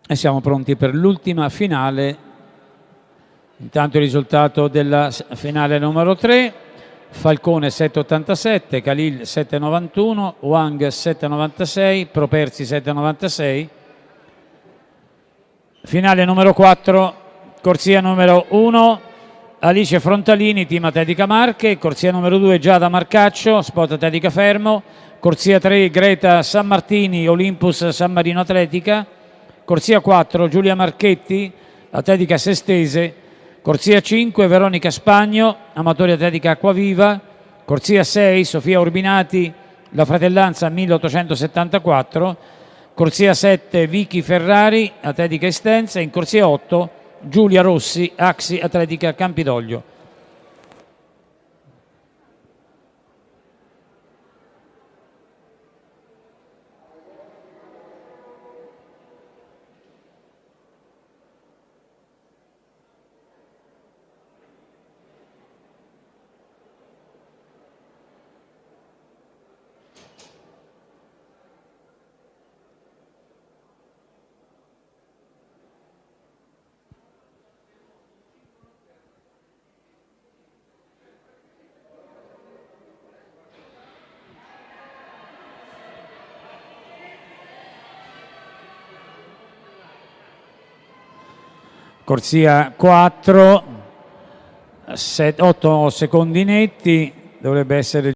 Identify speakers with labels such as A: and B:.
A: e siamo pronti per l'ultima finale. Intanto il risultato della finale numero 3: Falcone 7,87, Khalil 7,91, Wang 7,96, Properzi 7,96. Finale numero 4, corsia numero 1, Alice Frontalini, team Atletica Marche, corsia numero 2 Giada Marcaccio, Sport Atletica Fermo, corsia 3 Greta San Martini, Olympus San Marino Atletica, corsia 4 Giulia Marchetti, Atletica Sestese, corsia 5 Veronica Spagno, Amatori Atletica Acquaviva, corsia 6 Sofia Urbinati, La Fratellanza 1874, corsia 7 Vicky Ferrari, Atletica Estensa, in corsia 8 Giulia Rossi, Axi Atletica Campidoglio. Corsia 4, 8 secondi netti, dovrebbe essere